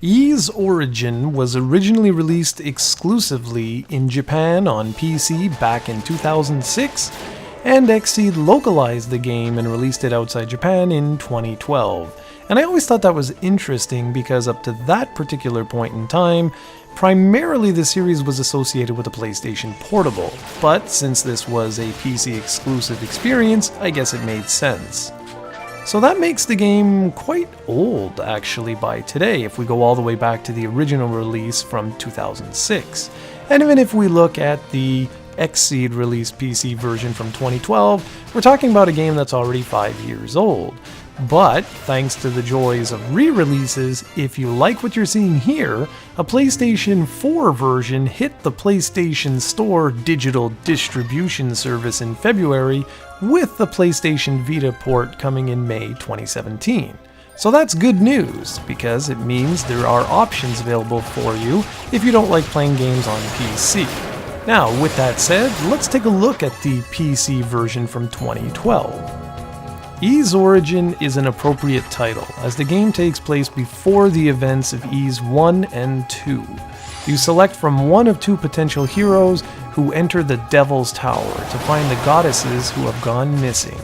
Ys Origin was originally released exclusively in Japan on PC back in 2006, and Xseed localized the game and released it outside Japan in 2012. And I always thought that was interesting because up to that particular point in time, primarily the series was associated with the PlayStation Portable, but since this was a PC exclusive experience, I guess it made sense. So that makes the game quite old, actually, by today, if we go all the way back to the original release from 2006. And even if we look at the Xseed released PC version from 2012, we're talking about a game that's already 5 years old. But, thanks to the joys of re-releases, if you like what you're seeing here, a PlayStation 4 version hit the PlayStation Store digital distribution service in February, with the PlayStation Vita port coming in May 2017. So that's good news, because it means there are options available for you if you don't like playing games on PC. Now, with that said, let's take a look at the PC version from 2012. Ys Origin is an appropriate title, as the game takes place before the events of Ys 1 and 2. You select from one of two potential heroes who enter the Devil's Tower to find the goddesses who have gone missing.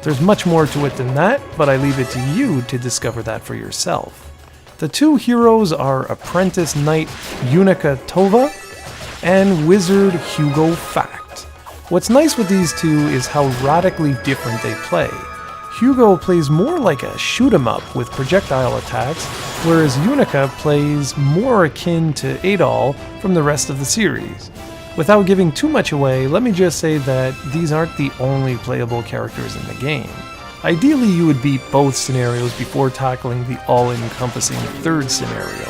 There's much more to it than that, but I leave it to you to discover that for yourself. The two heroes are Apprentice Knight Unica Tova and Wizard Hugo Fact. What's nice with these two is how radically different they play. Hugo plays more like a shoot-'em-up with projectile attacks, whereas Unica plays more akin to Adol from the rest of the series. Without giving too much away, let me just say that these aren't the only playable characters in the game. Ideally, you would beat both scenarios before tackling the all-encompassing third scenario.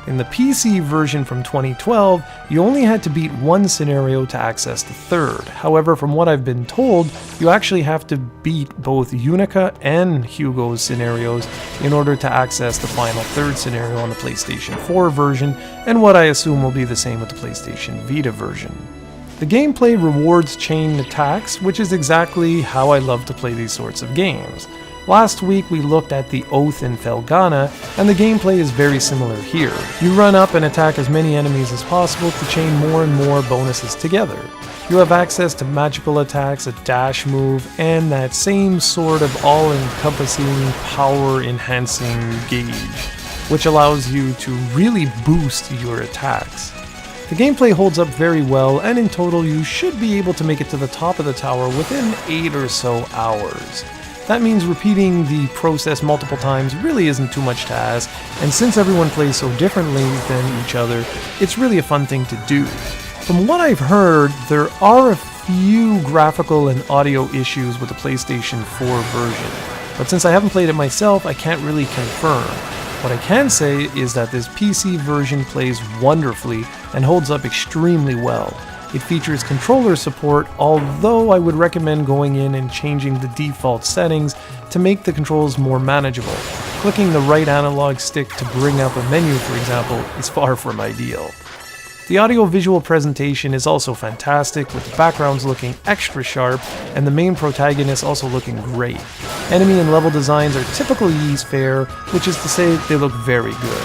In the PC version from 2012, you only had to beat one scenario to access the third. However, from what I've been told, you actually have to beat both Unica and Hugo's scenarios in order to access the final third scenario on the PlayStation 4 version, and what I assume will be the same with the PlayStation Vita version. The gameplay rewards chain attacks, which is exactly how I love to play these sorts of games. Last week we looked at the Oath in Felghana, and the gameplay is very similar here. You run up and attack as many enemies as possible to chain more and more bonuses together. You have access to magical attacks, a dash move, and that same sort of all-encompassing, power-enhancing gauge, which allows you to really boost your attacks. The gameplay holds up very well, and in total you should be able to make it to the top of the tower within 8 or so hours. That means repeating the process multiple times really isn't too much to ask, and since everyone plays so differently than each other, it's really a fun thing to do. From what I've heard, there are a few graphical and audio issues with the PlayStation 4 version, but since I haven't played it myself, I can't really confirm. What I can say is that this PC version plays wonderfully and holds up extremely well. It features controller support, although I would recommend going in and changing the default settings to make the controls more manageable. Clicking the right analog stick to bring up a menu, for example, is far from ideal. The audio-visual presentation is also fantastic, with the backgrounds looking extra sharp and the main protagonist also looking great. Enemy and level designs are typical Ys fare, which is to say they look very good.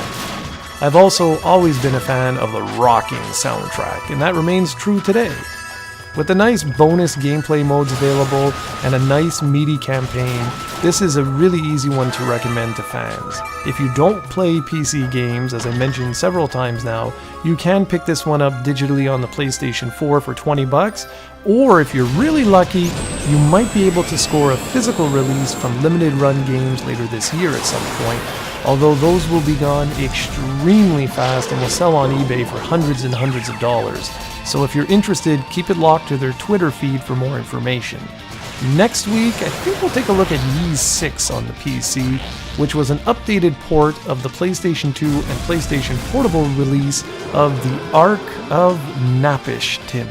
I've also always been a fan of the rocking soundtrack, and that remains true today. With the nice bonus gameplay modes available and a nice meaty campaign, this is a really easy one to recommend to fans. If you don't play PC games, as I mentioned several times now, you can pick this one up digitally on the PlayStation 4 for $20, or if you're really lucky, you might be able to score a physical release from limited run games later this year at some point, although those will be gone extremely fast and will sell on eBay for hundreds and hundreds of dollars. So if you're interested, keep it locked to their Twitter feed for more information. Next week, I think we'll take a look at Ys 6 on the PC, which was an updated port of the PlayStation 2 and PlayStation Portable release of the Ark of Napishtim.